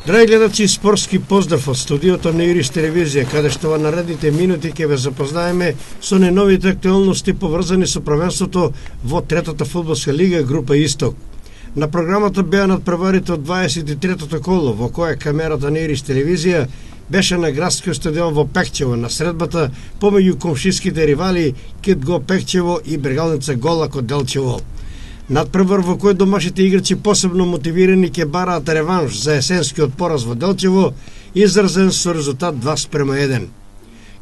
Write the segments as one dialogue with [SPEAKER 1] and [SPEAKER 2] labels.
[SPEAKER 1] Драги гледачи, спортски поздрав од студиото на Ирис телевизија, каде што во наредните минути ќе ве запознаеме со најновите актуелности поврзани со првенството во третата фудбалска лига група Исток. На програмата беа надпреварите од 23-тото коло, во кое камерата на Ирис телевизија беше на градскиот стадион во Пекчево на средбата помеѓу комшиските ривали Кидго Пекчево и Брегалница Голак од Делчево. Надпревар во кој домашните играчи посебно мотивирани ќе бараат реванш за есенскиот пораз во Делчево, изразен со резултат 2:1.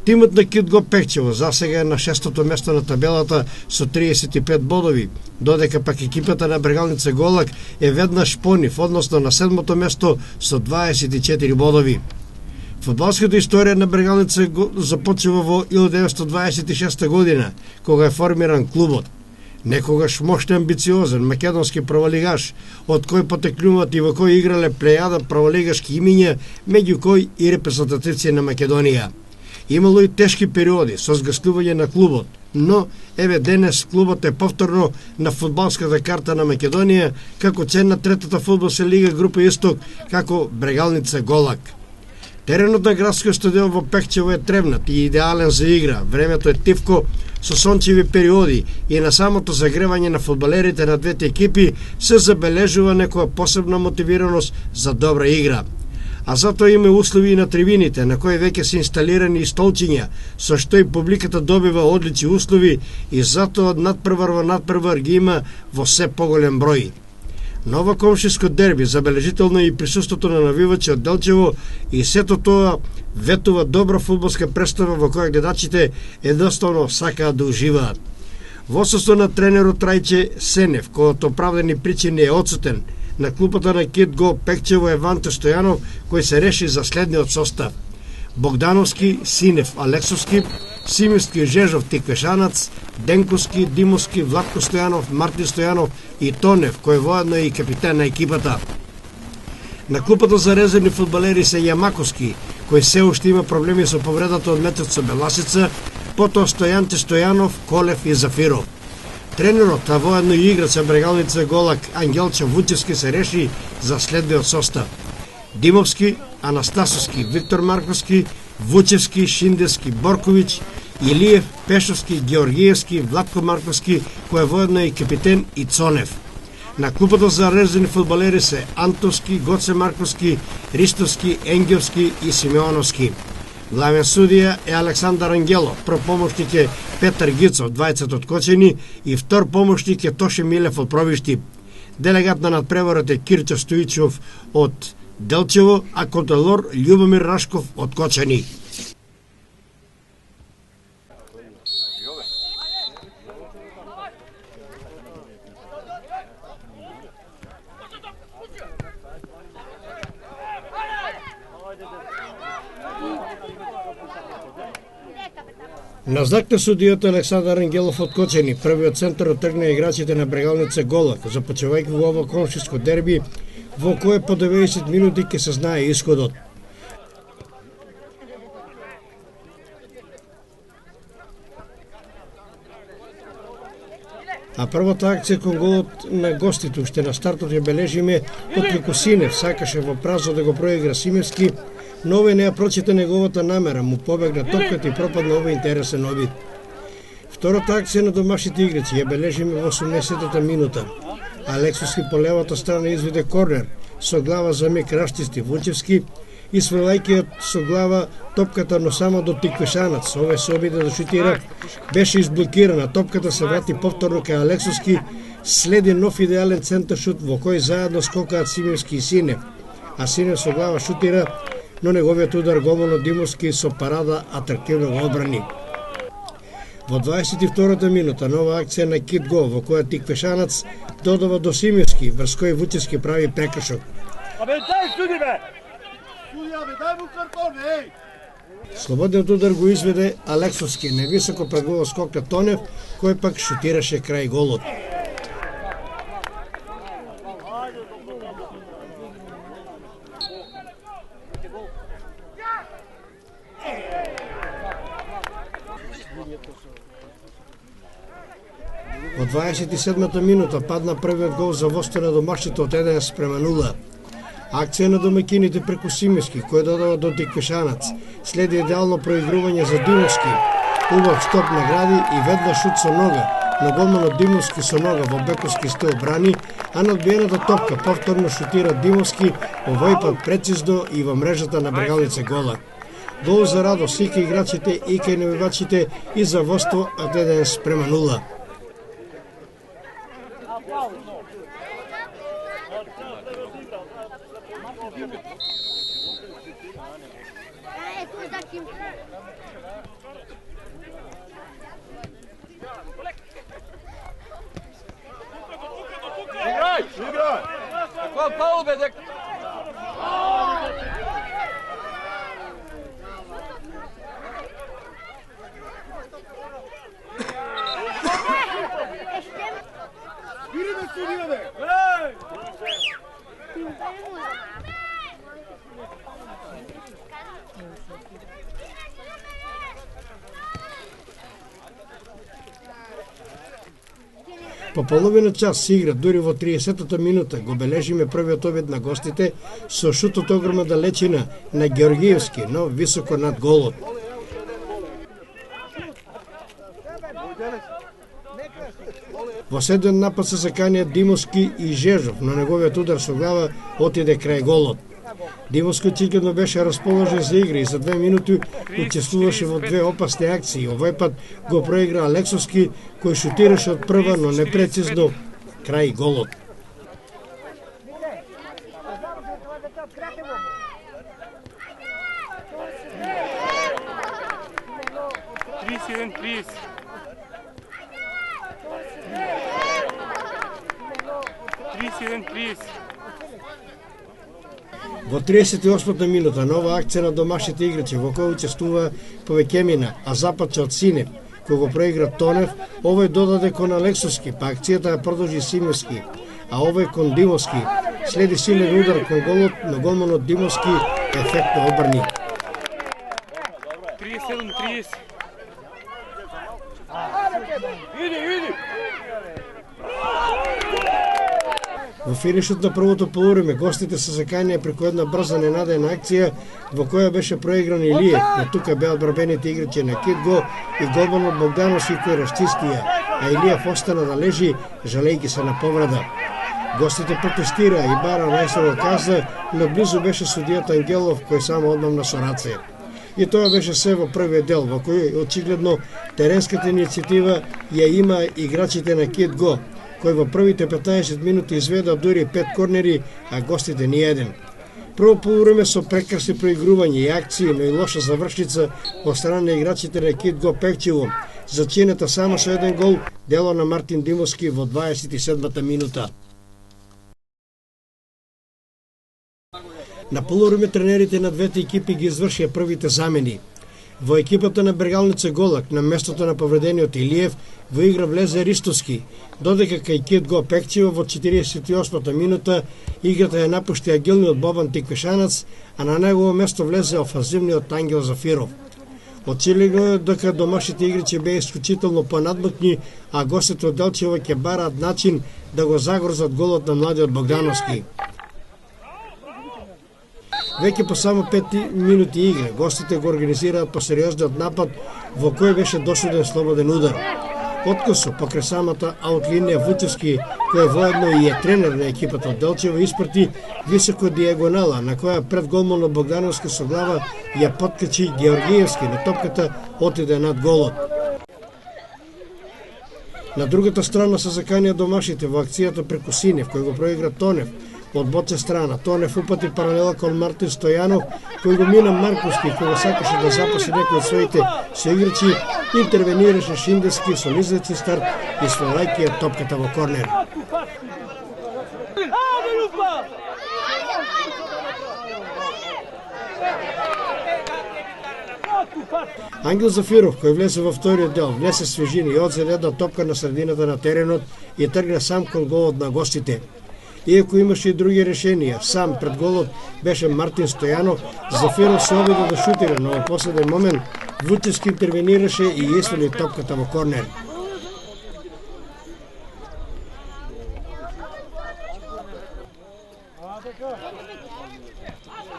[SPEAKER 1] Тимот на Кидго Пекчево засега е на 6-то место на табелата со 35 бодови, додека пак екипата на Брегалница Голак е веднаш понив, односно на 7-то место со 24 бодови. Фудбалската историја на Брегалница започува во 1926 година, кога е формиран клубот. Некогаш мощен, амбициозен македонски праволигаш, од кој потекнуваат и во кој играле плејада праволигашки имиња, меѓу кои и репрезентативци на Македонија. Имало и тешки периоди со згаснување на клубот, но еве денес клубот е повторно на фудбалската карта на Македонија како член на третата фудбалска лига група Исток, како Брегалница Голак. Теренот на градскиот стадион во Пекчево е тревнат и идеален за игра. Времето е тивко со сончеви периоди и на самото загревање на фудбалерите на двете екипи се забележува некоја посебна мотивираност за добра игра. А затоа има услови и на трибините, на кои веќе се инсталирани и столчиња, со што и публиката добива одлични услови и затоа надпревар во надпревар ги има во се поголем број. Нова комшиско дерби, забележително и присуството на навивачи од Делчево и сето тоа ветува добра фудбалска представа во која гледачите едноставно сакаат да уживаат. Во отсуство на тренерот Трајче Сенев, кој од оправдани причини е отсутен, на клупата на Кидго Пекчево е Ванте Стојанов, кој се реши за следниот состав: Богдановски, Синев, Алексовски, Симирски, Жежов, Тиквешанац, Денковски, Димовски, Владко Стојанов, Мартин Стојанов и Тонев, кој воедно е и капитен на екипата. На клупата за резервни фудбалери се Јамаковски, кој се уште има проблеми со повредата од мечот со Беласица, потоа Стојанче Стојанов, Колев и Зафиров. Тренерот, а воедно и играч на Брегалница Голак Ангелчо Вучевски се реши за следниот состав: Димовски, Анастасовски, Виктор Марковски, Вучевски, Шиндевски, Борковиќ, Илиев, Пешовски, Георгиевски, Владко Марковски, кој е воедно и капитен, и Цонев. На клупата за резервни фудбалери се Антовски, Гоце Марковски, Ристовски, Енгелски и Симеоновски. Главен судија е Александар Ангелов, прв помошник е Петар Гицов, двајцата од Кочени, и втор помошник е Тоше Милев од Провишти. Делегат на надпреварот е Кирчо Стоичов од Делчево, а контролор Љубомир Рашков од Кочани. На знак на судијата Александар Ангелов од Кочени, првиот центар тргна играчите на Брегалница Голак, започнувајќи во ова комшиско дерби, во кое по 90 минути ќе се знае исходот. А првата акција кон голот на гостите уште на стартот ја бележиме, откако Синев сакаше во празно да го проигра Симевски, но овој не ја прочита неговата намера, му побегна топката и пропадна овој интересен обид. Втората акција на домашните играчи ја бележиме во 80-та минута. Алексовски по левата страна изведе корнер, со глава за миг раштисти Вучевски и свалајќи со глава топката, но само до Тиквешанац. Овој се обиде да шутира, беше изблокирана, топката се врати повторно кај Алексовски, следи нов идеален центаршут во кој заедно скокаат Симевски и Синев, а Синев со глава шутира, но неговиот удар голман Димовски со парада атрактивно го одбрани. Во 22-та минута нова акција на Кидго, во која Тиквешанац додава до Симевски, врз кој Вучевски прави прекршок. Слободниот удар го изведе Алексовски, невисоко пред голот скок на Тонев, кој пак шутираше крај голот. Во 27-та минута падна првиот гол за водство на домашните од 1:0. Акција на домаќините преку Симески, кој додава до Тиквешанац. Следи идеално проигрување за Димовски. Убав стоп награди и веднаш шут со нога, но голманот Димовски со нога во бековски стил брани, а на одбиената топка повторно шутира Димовски, овој пат прецизно и во мрежата на Брегалница гола. Гол за радост и кај играчите и кај навивачите и за водство од 1:0.
[SPEAKER 2] Играй! Каква палубе, дек? Бири да судија, бе! Ей!
[SPEAKER 1] По половина час се игра, дури во 30-та минута го бележиме првиот обид на гостите со шут од огромна далечина на Георгиевски, но високо над голот. Во седен напад се заканија Димовски и Жежов, но неговиот удар со глава отиде крај голот. Димовски очигледно беше расположен за игра и за 2 минути учествуваше во 2 опасни акции. Овој пат го проигра Алексовски, кој шутираше од прва, но непрецизно крај голот. Во 38-та минута нова акција на домашните играчи во која учествува Повеќемина, а западче од Синев, кој го проигра Тонев, овој додаде кон Алексовски, па акцијата ја продолжи Симевски, а овој кон Димовски. Следи силен удар кон голот, но голманот Димовски ефектно обрни.
[SPEAKER 2] 37-30. Иди!
[SPEAKER 1] Во финишот на првото полувреме гостите се заканија преку една брза ненадена акција во која беше проигран Илиев, но тука беа одбрабените играчи на Китго и голманот Богдановски кој расчистија, а Илиев остана да лежи, жалејќи се на повреда. Гостите протестира и бара најстрога казна, но близу беше судијата Ангелов кој само одмамна со раце. И тоа беше се во првиот дел, во кој очигледно теренската иницијатива ја има играчите на Китго, кој во првите 15 минути изведа дури 5 корнери, а гостите ни еден. Прво полувреме со прекрасни проигрувања и акции, но и лоша завршница од страна на играчите на Китго Пекчево, зачинета само со еден гол, дело на Мартин Димовски во 27-та минута. На полувреме тренерите на двете екипи ги извршија првите замени. Во екипата на Брегалница Голак, на местото на повредениот Илиев, во игра влезе Ристовски, додека кај Китго Пекчево во 48-та минута играта ја напушти агилниот Бобан Тиквешанац, а на негово место влезе офанзивниот Ангел Зафиров. Очигледно е дека домашните играчи беа исклучително понадмокни, а гостите од Делчево ќе бараат начин да го загрозат голот на младиот Богдановски. Веќе по само 5 минути игра, гостите го организираат по сериозниот напад во кој беше досуден слободен удар. Откосо покрај самата аутлинија Вучевски, кој воедно и е тренер на екипата од Делчево, испрати високо диагонала, на која пред голманот Богдановски со глава ја поткачи Георгиевски, но топката отиде над голот. На другата страна се заканија домашните во акцијата преку Синев, кој го проигра Тонев. Од боце страна, Тонев упати паралела кон Мартин Стојанов, кој го мина Марковски, кој сакаше да запаси некој од своите соиграчи, интервенираше Шиндески со низлечен старт и свалајќи ја топката во корнер. Ангел Зафиров, кој влезе во вториот дел, внесе свежина и одзеде една топка на средината на теренот и тргна сам кон голот на гостите. Иако имаше и други решенија, сам пред голот беше Мартин Стојанов, Зафиров се обиде да шутира, но во последен момент Вучевски интервенираше и извели топката во корнер.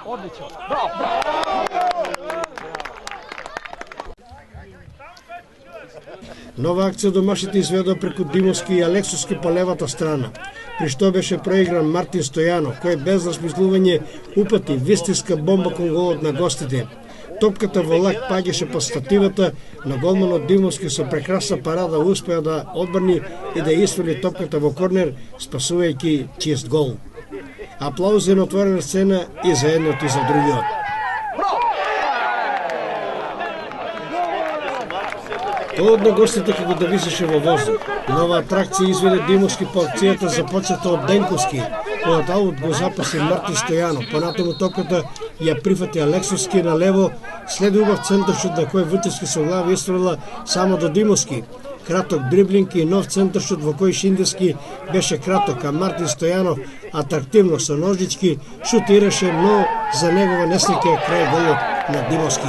[SPEAKER 3] Odlično. Bravo.
[SPEAKER 1] Нова акција домашните изведува преку Димовски и Алексовски по левата страна, при што беше проигран Мартин Стојанов, кој без размислување упати вистинска бомба кон голот на гостите. Топката во лак паѓаше по стативата, но голманот Димовски со прекрасна парада успеа да одбрани и да исфрли топката во корнер, спасувајќи чист гол. Аплаузи на отворена сцена и за едниот и за другиот. Од на гостите како да висеше во воздух. Нова атракција изведе Димовски по акцијата започната од Денковски, којот аут го запаси Мартин Стојанов. Понатаму топката ја прифати Алексовски на лево, следи убав центаршут на кој Вучевски со глава исфрла само до Димовски. Краток дриблинг и нов центаршут во кој Шиндевски беше краток, а Мартин Стојанов атрактивно со ножички шутираше, но за негова несреќа крај голот на Димовски.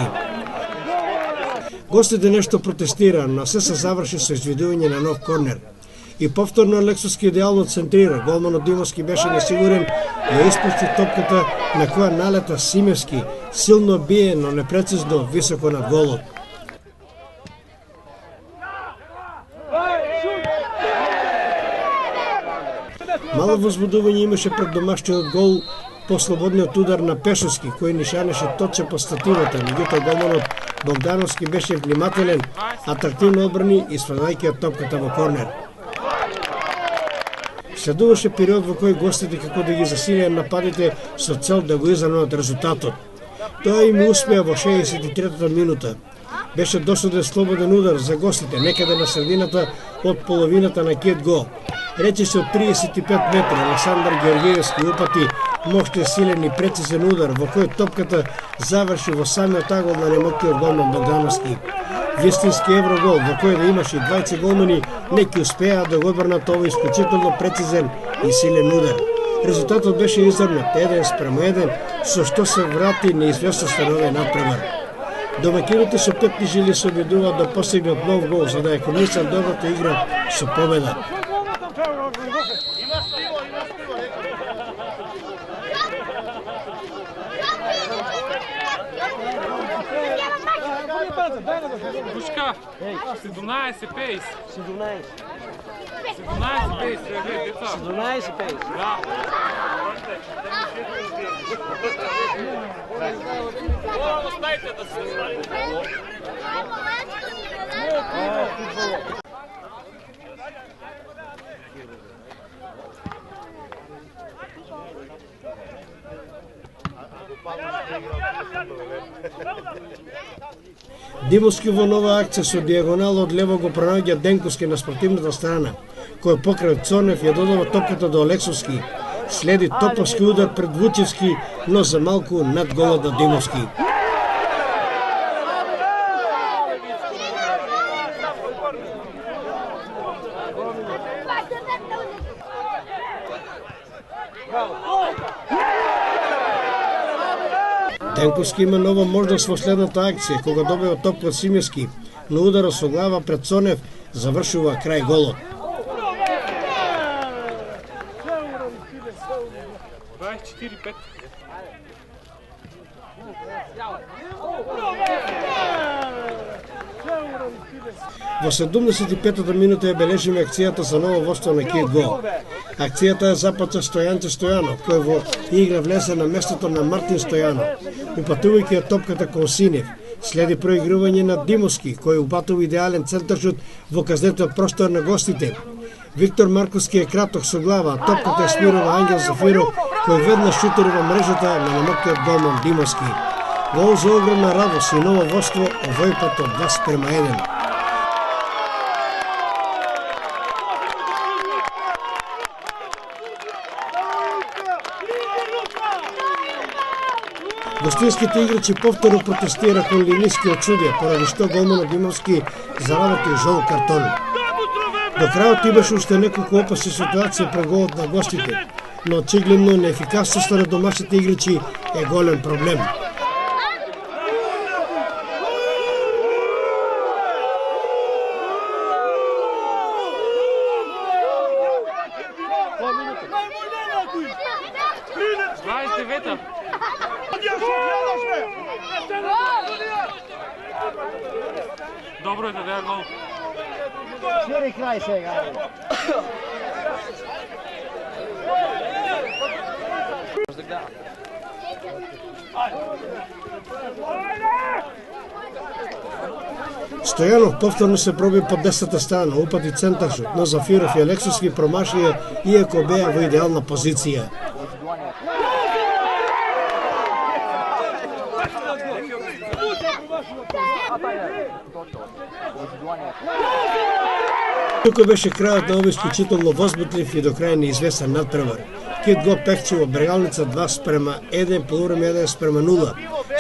[SPEAKER 1] Гостите нешто протестира, но се заврши со изведување на нов корнер. И повторно Алексовски идеално центрира. Голманот Димовски беше несигурен и ја испусти топката на која налета Симевски. Силно бие, но непрецизно, високо над голот. Мало возбудување имаше пред домашниот гол по слободниот удар на Пешовски, кој ни шанеше точно по стативата, меѓутоа голманот Богдановски беше внимателен, атрактивно одбрани и свадајќи топката во корнер. Следуваше период во кој гостите како да ги засилеа нападите со цел да го изравнат резултатот. Тоа им успеа во 63-та минута. Беше досуден слободен удар за гостите, некаде на средината од половината на кет гол. Рече се од 35 метри, Александар Георгиевски упати мощен, силен и прецизен удар, во кој топката заврши во самиот агол на немоктиот голман Богдановски. Вистински еврогол, во кој да имаше 20 голмани, неки успеа да го одбрнат овој исклучително прецизен и силен удар. Резултатот беше изравнат 1:1, со што се врати неизвестност на овој надпревар. Домакините со 5 жили се обидуваат да постигнат нов гол, за да ја комисат добрата игра со победа.
[SPEAKER 4] Душка, 17 пейс. 17 пейс, деца.
[SPEAKER 3] 17 пейс.
[SPEAKER 4] Да. Оставите да се
[SPEAKER 1] Димовски во нова акција со диагонал од лево го пронаѓа Денковски на спортивната страна, кој покрај Цонев ја додава топката до Алексовски. Следи топовски удар пред Вучевски, но за малку над голот на Димовски. Денковски има нова можност во следната акција, кога добива топка од Симевски, но ударот со глава пред Цонев завршува крај голот.
[SPEAKER 4] 24-5.
[SPEAKER 1] Во 75-та минута ја бележиме акцијата за ново водство на кет гол. Акцијата ја започна Стојанче Стојанов, кој во игра влезе на местото на Мартин Стојанов, упатувајќи ја топката кон Синев. Следи проигрување на Димовски, кој упатува идеален центаршут во казнетиот простор на гостите. Виктор Марковски е краток со глава, а топката ја смирува Ангел Зафиров, кој веднаш шутира во мрежата на немоктиот голман Димовски. Гол за огромна радост и ново водство, овој пат од 2:1. Гостинските играчи повторно протестира кон линискиот судија, поради што голманот Димовски заработи жол картон. До крајот имаше уште неколку опасни ситуации пред голот на гостите, но очигледно неефикасноста на домашните играчи е голем проблем.
[SPEAKER 4] Dobro je da daje gol.
[SPEAKER 3] Sviri kraj svega.
[SPEAKER 1] Стојанов повторно се проби под десната страна, упати центаршот, но Зафиров и Алексовски промашија, иако беа во идеална позиција. Тука беше крајот на овој исклучително возбудлив и до крај неизвестен надпревар. Кит го Пехчево Брегалница 2:1, полувреме 1:0,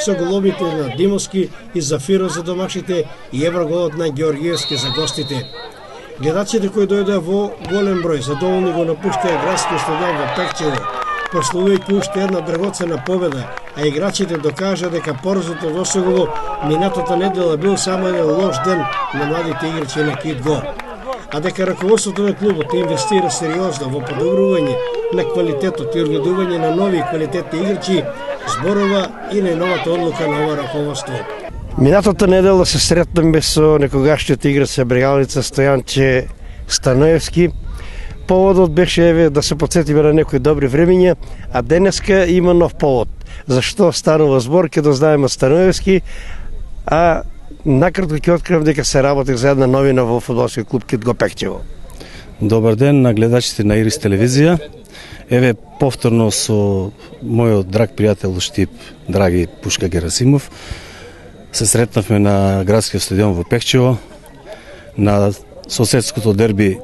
[SPEAKER 1] со головите на Димовски и Зафиров за домашните и евроголот на Георгиевски за гостите. Гледачите кои дојдоа во голем број задоволни го напуштаа градскиот стадион во Пехчево, прославувајќи уште една драгоцена победа, а играчите докажа дека поразот од Осогово минатата недела бил само еден лош ден на младите играчи на Кит Го, а дека раководството на клубот инвестира сериозно во подобрување на квалитетот и одгледување на нови и квалитетни играчи, зборува и на новата одлука на ова раководство. Минатата недела се сретнаме со некогашниот играч со Брегалница Стојанче Станоевски. Поводот беше да се подсетиме на некои добри времиња, а денеска има нов повод. Зашто станува збор, ќе дознаеме Станоевски, а накратко ќе открием дека се работи за една новина во фудбалскиот клуб Кит Го Пехчево.
[SPEAKER 5] Добар ден на гледачите на Ирис телевизија. Еве повторно со мојот драг пријател Штип, драги Пушка Герасимов, се сретнавме на градскиот стадион во Пехчево, на соседското дерби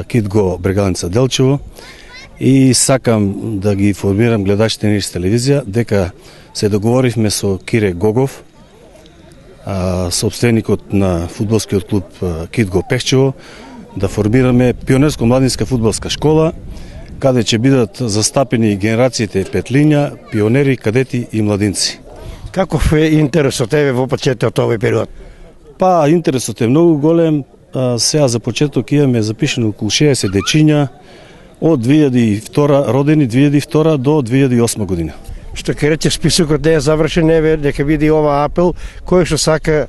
[SPEAKER 5] Кит Го Брегалница Делчево, и сакам да ги информирам гледачите на Ирис телевизија дека се договоривме со Кире Гогов, собственикот на фудбалскиот клуб Кит Го Пехчево, да формираме пионерско-младинска фудбалска школа, каде ќе бидат застапени генерациите петлиња, пионери, кадети и младинци.
[SPEAKER 1] Каков е интересот еве во почетокот овој период?
[SPEAKER 5] Па, интересот е многу голем. Сега за почеток имаме запишено околу 60 дечиња од 2002 родени 2002 до 2008 година.
[SPEAKER 1] Што ќе рече, списокот не е завршен, еве нека биде ова апел, кој што сака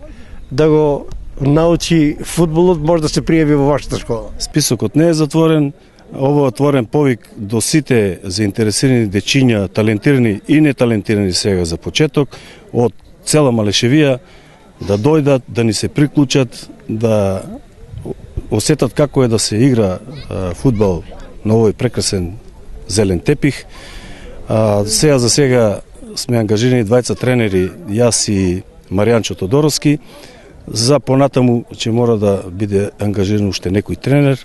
[SPEAKER 1] да го научи фудбалот може да се пријави во вашата школа.
[SPEAKER 5] Списокот не е затворен, ово е отворен повик до сите заинтересирани дечиња, талентирани и неталентирани сега за почеток, од цела Малешевија да дојдат, да ни се приклучат, да осетат како е да се игра фудбал на овој прекрасен зелен тепих. Сега за сега сме ангажирани двајца тренери, јас и Маријанчо Тодоровски. За понатаму ќе мора да биде ангажиран уште некој тренер,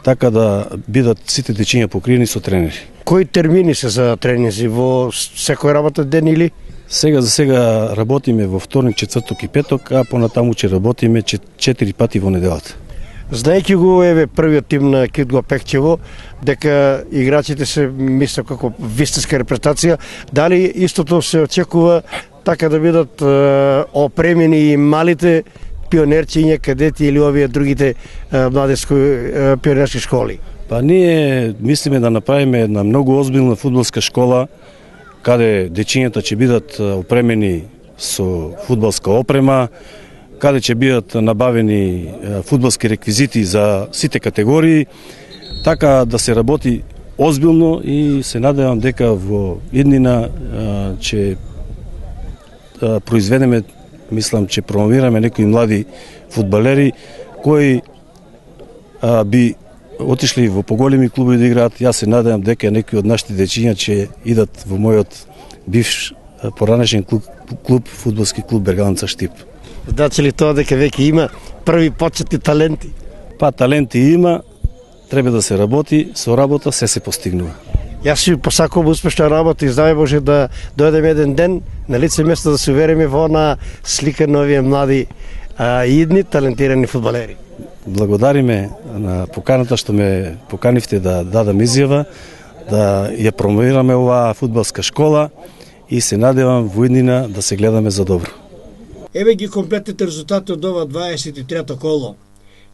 [SPEAKER 5] така да бидат сите дечиња покриени со тренери.
[SPEAKER 1] Кои термини се за тренинзи во секој работен ден или?
[SPEAKER 5] Сега за сега работиме во вторник, четврток и петок, а понатаму ќе работиме 4 пати во неделата.
[SPEAKER 1] Знаејќи го еве првиот тим на Кит Го Пехчево, дека играчите се мислат како вистинска репрезентација, дали истото се очекува така да бидат опремени и малите пионерчиња, кадети или овие другите младински пионерски школи?
[SPEAKER 5] Па ние мислиме да направиме една многу озбилна фудбалска школа, каде дечињата ќе бидат опремени со фудбалска опрема, каде ќе бидат набавени фудбалски реквизити за сите категории, така да се работи озбилно, и се надевам дека во иднина ќе произведеме, мислам, че промовираме некои млади фудбалери кои би отишли во поголеми клубови да играат. Јас се надевам дека некои од нашите дечиња ќе идат во мојот бивш поранешен клуб, фудбалски клуб Бергалница Штип.
[SPEAKER 1] Значи ли тоа дека веќе има први почетни таленти?
[SPEAKER 5] Па таленти има, треба да се работи, со работа се постигнува.
[SPEAKER 1] Јас си посакувам успешна работа и знаме Боже да дојдеме еден ден на лице место да се увериме во она слика на овие млади идни талентирани фудбалери.
[SPEAKER 5] Благодариме на поканата што ме поканивте да дадам изјава, да ја промовираме оваа фудбалска школа, и се надевам во иднина да се гледаме за добро.
[SPEAKER 1] Еве ги комплетните резултати од ова 23-то коло.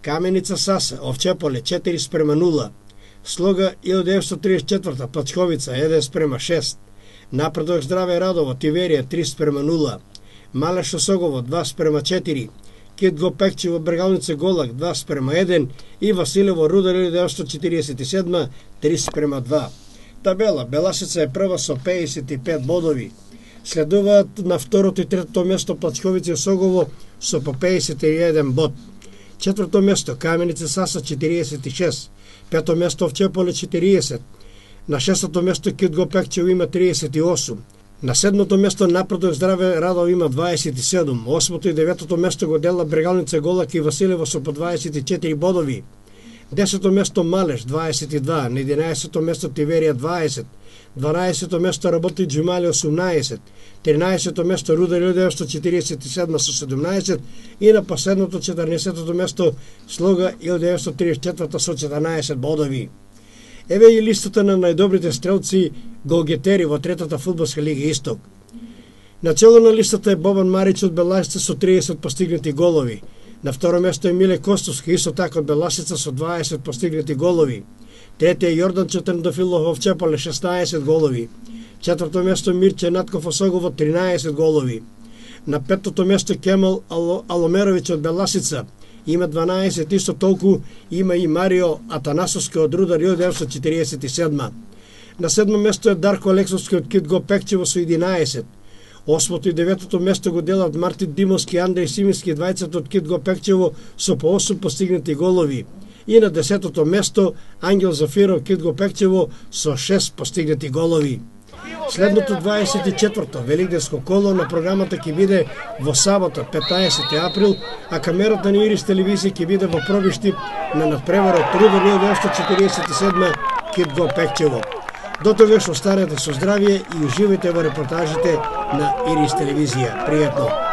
[SPEAKER 1] Каменица Саса, Овчеполе 4:0, Слога 1934, Плачковица 1:6, Напредок Здраве Радово, Тиверија 3:0. Малеш Осогово 2:4. Кит Го Пекчево Бергалница Голак 2:1 и Василево Рудар 1947 3:2. Табела Беласица е прва со 55 бодови. Следуваат на второто и третото место Плачковица и Осогово со по 51 бод. Четврто место Каменица Саса 46, пето место Овчеполе 40, на шестото место Кит Го Пекчево има 38, на седмото место Напредок Здраве Радово има 27, осмото и деветото место го дела Брегалница Голак и Василево со по 24 бодови, 10-то место Малеш 22, на 11-то место Тиверија 20, 12-то место Работи Джумали 18, 13-то место Рудар 1947 со 17 и на последното 14-то место Слога 1934 со 14 бодови. Еве и листата на најдобрите стрелци голгетери во третата фудбалска лига Исток. Начело на листата е Бобан Марич од Беласица со 30 постигнати голови. На второ место е Миле Костовски, исто така од Беласица со 20 постигнати голови. Трети е Јордан Четрндафилов Овчеполе 16 голови. Четврто место Мирче Натков Осогово 13 голови. На петото место Кемал Аломеровиќ од Беласица има 12, исто толку има и Марио Атанасовски од Рудар 1947. На седмо место е Дарко Алексовски од Кит Го Пекчево со 11. Осмото и деветото место го делат Мартин Димовски и Андреј Симински, двајцата од Кит Го Пекчево со по 8 постигнати голови. И на 10-то место Ангел Зафиров Кит Го Пекчево со 6 постигнати голови. Следното 24-то великденско коло на програмата ќе биде во сабота 15 април, а камерата на Ирис телевизија ќе биде во пробиштип на надпреварот Рудар 1947 Кит Го Пекчево. До тогаш останете со здравје и уживајте во репортажите на Ирис телевизија. Пријатно!